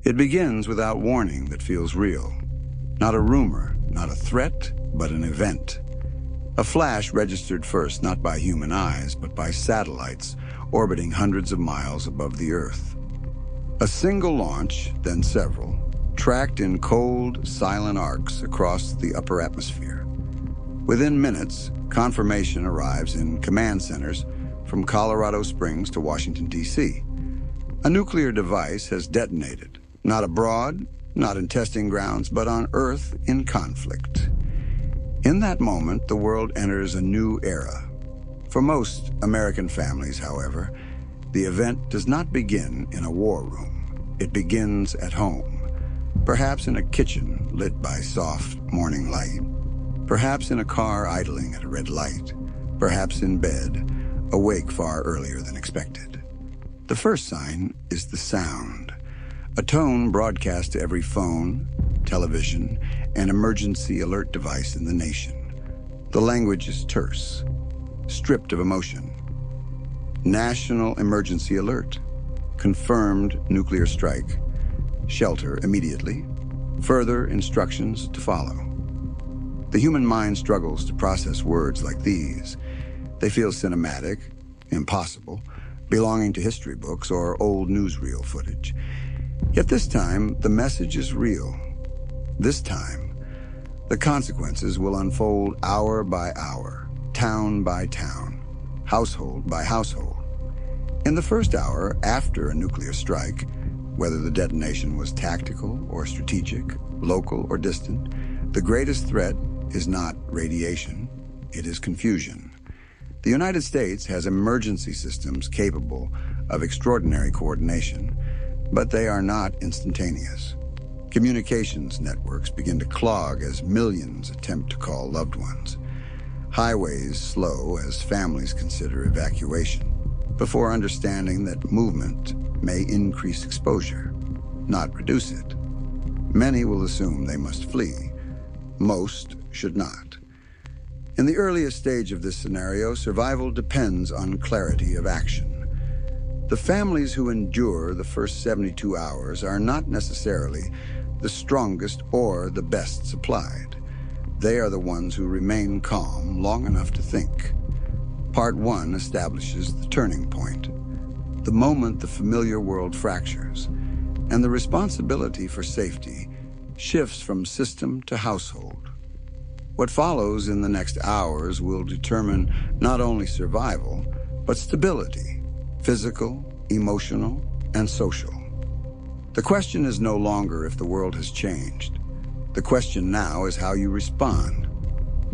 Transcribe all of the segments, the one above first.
It begins without warning that feels real. Not a rumor, not a threat, but an event. A flash registered first not by human eyes, but by satellites orbiting hundreds of miles above the Earth. A single launch, then several, tracked in cold, silent arcs across the upper atmosphere. Within minutes, confirmation arrives in command centers from Colorado Springs to Washington, D.C. A nuclear device has detonated, not abroad, not in testing grounds, but on Earth in conflict. In that moment, the world enters a new era. For most American families, however, the event does not begin in a war room. It begins at home. Perhaps in a kitchen lit by soft morning light. Perhaps in a car idling at a red light. Perhaps in bed, awake far earlier than expected. The first sign is the sound. A tone broadcast to every phone, television, and emergency alert device in the nation. The language is terse, stripped of emotion. National emergency alert. Confirmed nuclear strike. Shelter immediately. Further instructions to follow. The human mind struggles to process words like these. They feel cinematic, impossible, belonging to history books or old newsreel footage. Yet this time, the message is real. This time, the consequences will unfold hour by hour, town by town, household by household. In the first hour after a nuclear strike, whether the detonation was tactical or strategic, local or distant, the greatest threat is not radiation, it is confusion. The United States has emergency systems capable of extraordinary coordination, but they are not instantaneous. Communications networks begin to clog as millions attempt to call loved ones. Highways slow as families consider evacuation, before understanding that movement may increase exposure, not reduce it. Many will assume they must flee. Most should not. In the earliest stage of this scenario, survival depends on clarity of action. The families who endure the first 72 hours are not necessarily the strongest or the best supplied. They are the ones who remain calm long enough to think. Part 1 establishes the turning point, the moment the familiar world fractures, and the responsibility for safety shifts from system to household. What follows in the next hours will determine not only survival, but stability, physical, emotional, and social. The question is no longer if the world has changed. The question now is how you respond.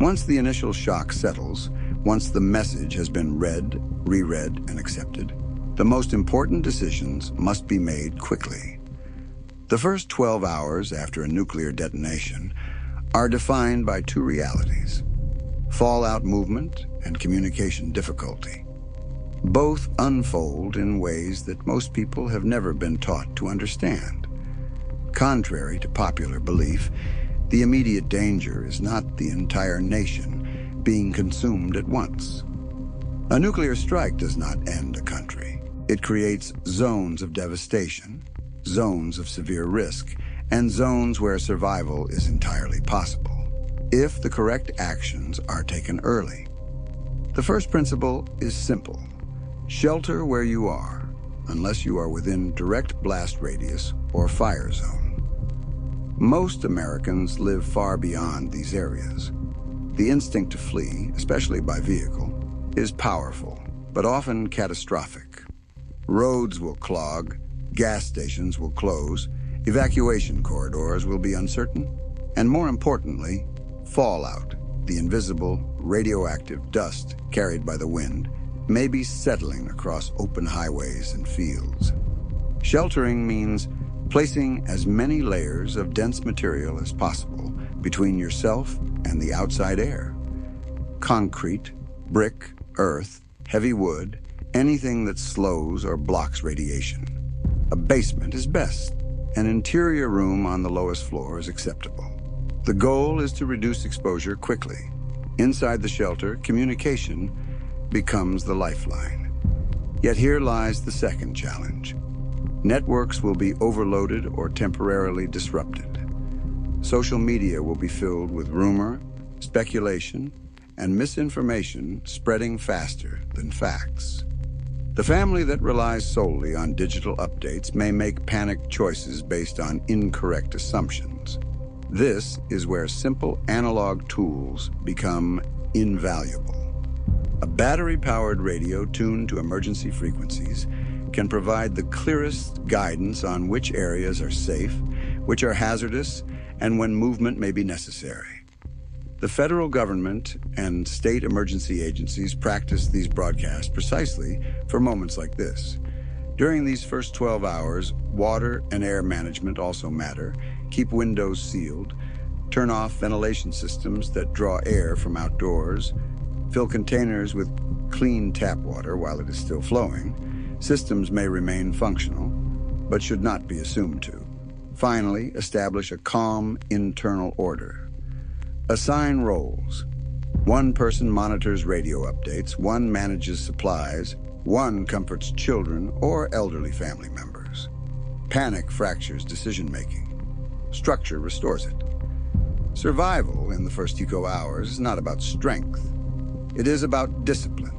Once the initial shock settles, once the message has been read, reread, and accepted, the most important decisions must be made quickly. The first 12 hours after a nuclear detonation are defined by two realities: fallout movement and communication difficulty. Both unfold in ways that most people have never been taught to understand. Contrary to popular belief, the immediate danger is not the entire nation being consumed at once. A nuclear strike does not end a country. It creates zones of devastation, zones of severe risk, and zones where survival is entirely possible, if the correct actions are taken early. The first principle is simple. Shelter where you are, unless you are within direct blast radius or fire zone. Most Americans live far beyond these areas. The instinct to flee, especially by vehicle, is powerful, but often catastrophic. Roads will clog, gas stations will close, evacuation corridors will be uncertain, and more importantly, fallout, the invisible, radioactive dust carried by the wind, may be settling across open highways and fields. Sheltering means placing as many layers of dense material as possible between yourself and the outside air. Concrete, brick, earth, heavy wood, anything that slows or blocks radiation. A basement is best. An interior room on the lowest floor is acceptable. The goal is to reduce exposure quickly. Inside the shelter, communication becomes the lifeline. Yet here lies the second challenge. Networks will be overloaded or temporarily disrupted. Social media will be filled with rumor, speculation, and misinformation spreading faster than facts. The family that relies solely on digital updates may make panicked choices based on incorrect assumptions. This is where simple analog tools become invaluable. A battery-powered radio tuned to emergency frequencies can provide the clearest guidance on which areas are safe, which are hazardous, and when movement may be necessary. The federal government and state emergency agencies practice these broadcasts precisely for moments like this. During these first 12 hours, water and air management also matter. Keep windows sealed, turn off ventilation systems that draw air from outdoors, fill containers with clean tap water while it is still flowing. Systems may remain functional, but should not be assumed to. Finally, establish a calm internal order. Assign roles. One person monitors radio updates, one manages supplies, one comforts children or elderly family members. Panic fractures decision-making. Structure restores it. Survival in the first eco hours is not about strength. It is about discipline.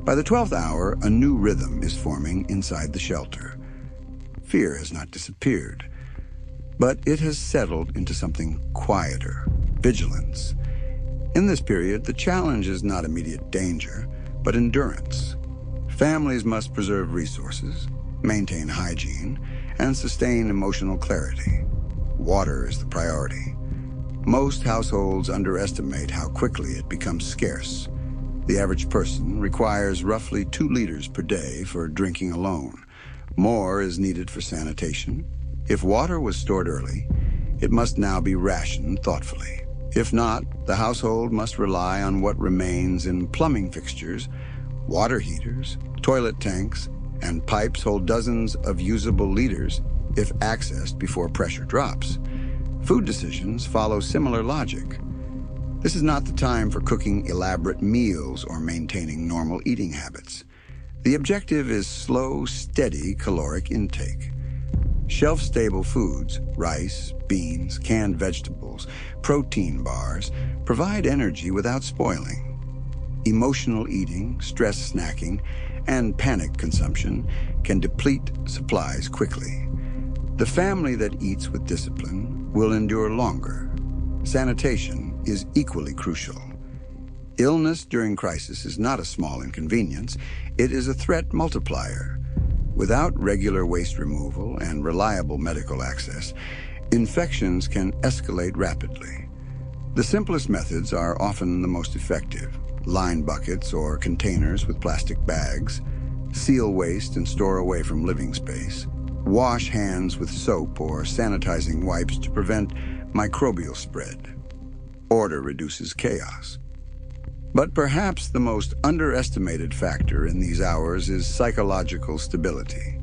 By the 12th hour, a new rhythm is forming inside the shelter. Fear has not disappeared, but it has settled into something quieter, vigilance. In this period, the challenge is not immediate danger, but endurance. Families must preserve resources, maintain hygiene, and sustain emotional clarity. Water is the priority. Most households underestimate how quickly it becomes scarce. The average person requires roughly 2 liters per day for drinking alone. More is needed for sanitation. If water was stored early, it must now be rationed thoughtfully. If not, the household must rely on what remains in plumbing fixtures. Water heaters, toilet tanks, and pipes hold dozens of usable liters if accessed before pressure drops. Food decisions follow similar logic. This is not the time for cooking elaborate meals or maintaining normal eating habits. The objective is slow, steady caloric intake. Shelf-stable foods, rice, beans, canned vegetables, protein bars, provide energy without spoiling. Emotional eating, stress snacking, and panic consumption can deplete supplies quickly. The family that eats with discipline will endure longer. Sanitation is equally crucial. Illness during crisis is not a small inconvenience. It is a threat multiplier. Without regular waste removal and reliable medical access, infections can escalate rapidly. The simplest methods are often the most effective. Line buckets or containers with plastic bags, seal waste and store away from living space, wash hands with soap or sanitizing wipes to prevent microbial spread. Order reduces chaos. But perhaps the most underestimated factor in these hours is psychological stability.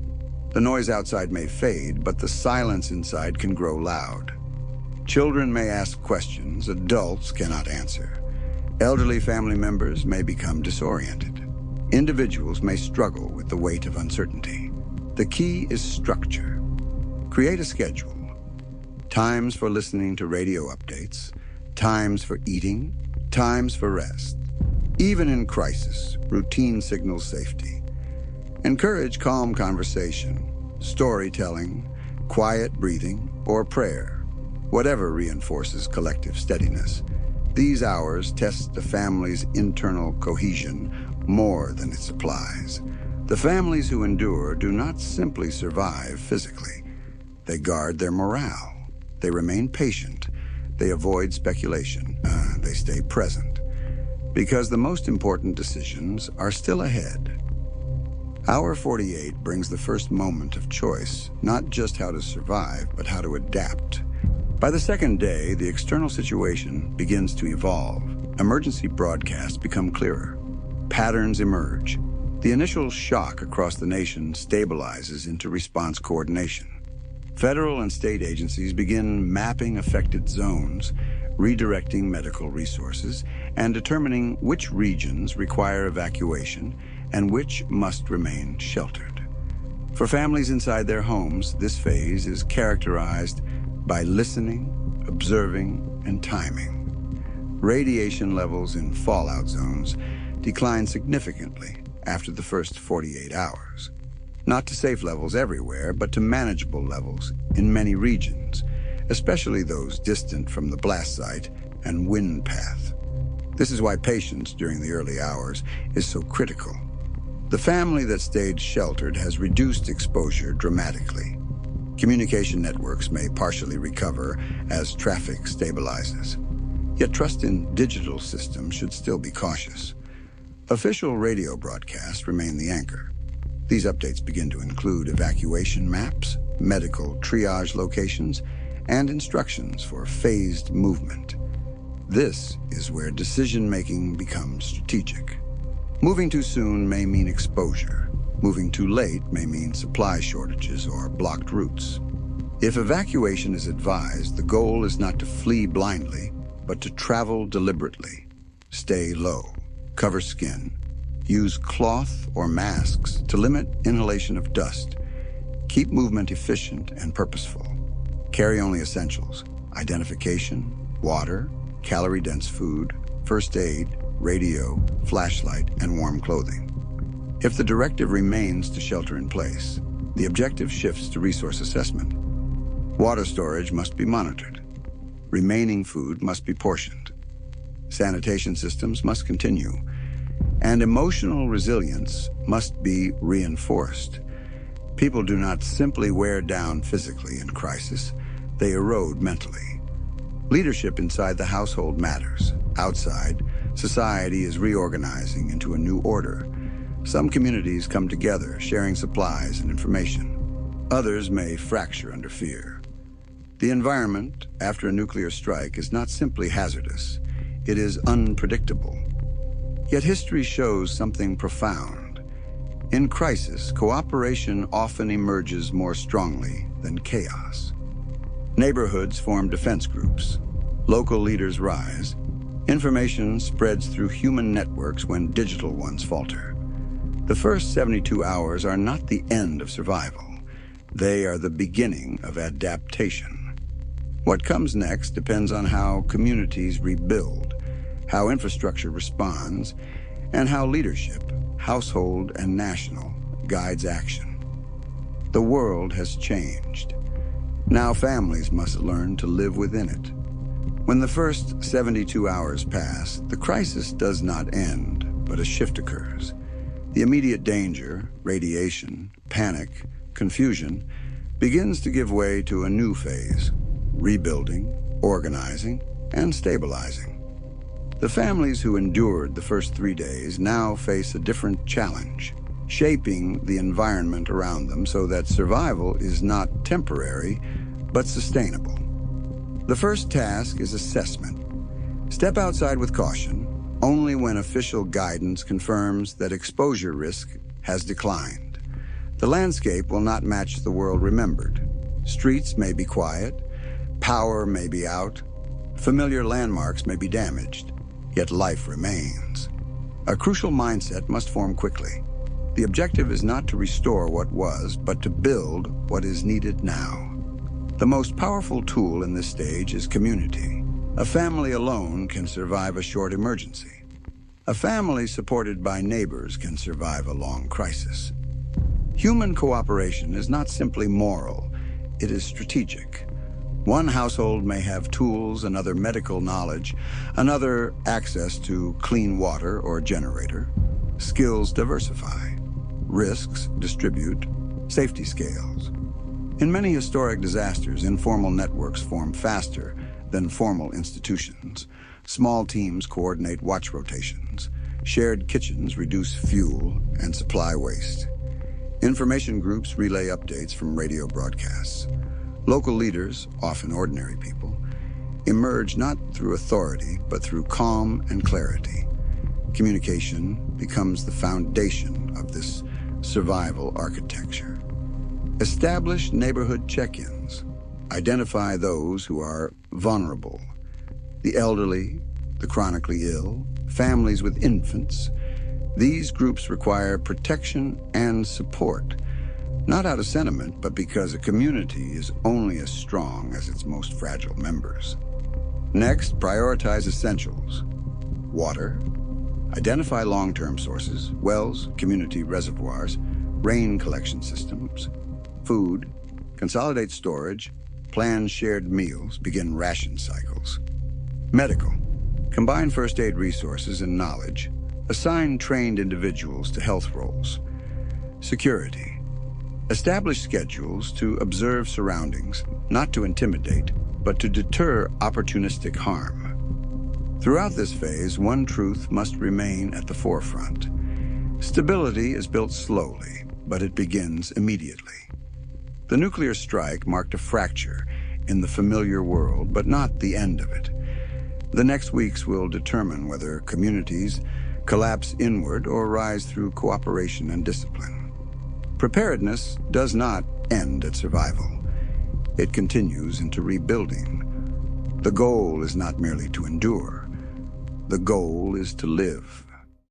The noise outside may fade, but the silence inside can grow loud. Children may ask questions adults cannot answer. Elderly family members may become disoriented. Individuals may struggle with the weight of uncertainty. The key is structure. Create a schedule. Times for listening to radio updates, times for eating, times for rest. Even in crisis, routine signals safety. Encourage calm conversation, storytelling, quiet breathing, or prayer, whatever reinforces collective steadiness. These hours test the family's internal cohesion more than its supplies. The families who endure do not simply survive physically. They guard their morale. They remain patient. They avoid speculation. They stay present. Because the most important decisions are still ahead. Hour 48 brings the first moment of choice, not just how to survive, but how to adapt. By the second day, the external situation begins to evolve. Emergency broadcasts become clearer. Patterns emerge. The initial shock across the nation stabilizes into response coordination. Federal and state agencies begin mapping affected zones, redirecting medical resources, and determining which regions require evacuation and which must remain sheltered. For families inside their homes, this phase is characterized by listening, observing, and timing. Radiation levels in fallout zones decline significantly after the first 48 hours. Not to safe levels everywhere, but to manageable levels in many regions, especially those distant from the blast site and wind path. This is why patience during the early hours is so critical. The family that stayed sheltered has reduced exposure dramatically. Communication networks may partially recover as traffic stabilizes. Yet trust in digital systems should still be cautious. Official radio broadcasts remain the anchor. These updates begin to include evacuation maps, medical triage locations, and instructions for phased movement. This is where decision-making becomes strategic. Moving too soon may mean exposure. Moving too late may mean supply shortages or blocked routes. If evacuation is advised, the goal is not to flee blindly, but to travel deliberately. Stay low, cover skin, use cloth or masks to limit inhalation of dust. Keep movement efficient and purposeful. Carry only essentials: identification, water, calorie-dense food, first aid, radio, flashlight, and warm clothing. If the directive remains to shelter in place, the objective shifts to resource assessment. Water storage must be monitored. Remaining food must be portioned. Sanitation systems must continue. And emotional resilience must be reinforced. People do not simply wear down physically in crisis, they erode mentally. Leadership inside the household matters. Outside, society is reorganizing into a new order. Some communities come together, sharing supplies and information. Others may fracture under fear. The environment, after a nuclear strike, is not simply hazardous. It is unpredictable. Yet history shows something profound. In crisis, cooperation often emerges more strongly than chaos. Neighborhoods form defense groups. Local leaders rise. Information spreads through human networks when digital ones falter. The first 72 hours are not the end of survival. They are the beginning of adaptation. What comes next depends on how communities rebuild, how infrastructure responds, and how leadership, household and national, guides action. The world has changed. Now families must learn to live within it. When the first 72 hours pass, the crisis does not end, but a shift occurs. The immediate danger, radiation, panic, confusion, begins to give way to a new phase: rebuilding, organizing, and stabilizing. The families who endured the first 3 days now face a different challenge: shaping the environment around them so that survival is not temporary, but sustainable. The first task is assessment. Step outside with caution, only when official guidance confirms that exposure risk has declined. The landscape will not match the world remembered. Streets may be quiet, power may be out, familiar landmarks may be damaged, yet life remains. A crucial mindset must form quickly. The objective is not to restore what was, but to build what is needed now. The most powerful tool in this stage is community. A family alone can survive a short emergency. A family supported by neighbors can survive a long crisis. Human cooperation is not simply moral, it is strategic. One household may have tools, another medical knowledge, another access to clean water or generator. Skills diversify. Risks distribute. Safety scales. In many historic disasters, informal networks form faster than formal institutions. Small teams coordinate watch rotations. Shared kitchens reduce fuel and supply waste. Information groups relay updates from radio broadcasts. Local leaders, often ordinary people, emerge not through authority, but through calm and clarity. Communication becomes the foundation of this survival architecture. Establish neighborhood check-ins. Identify those who are vulnerable: the elderly, the chronically ill, families with infants. These groups require protection and support. Not out of sentiment, but because a community is only as strong as its most fragile members. Next, prioritize essentials. Water. Identify long-term sources, wells, community reservoirs, rain collection systems. Food. Consolidate storage, plan shared meals, begin ration cycles. Medical. Combine first aid resources and knowledge. Assign trained individuals to health roles. Security. Establish schedules to observe surroundings, not to intimidate, but to deter opportunistic harm. Throughout this phase, one truth must remain at the forefront. Stability is built slowly, but it begins immediately. The nuclear strike marked a fracture in the familiar world, but not the end of it. The next weeks will determine whether communities collapse inward or rise through cooperation and discipline. Preparedness does not end at survival. It continues into rebuilding. The goal is not merely to endure. The goal is to live.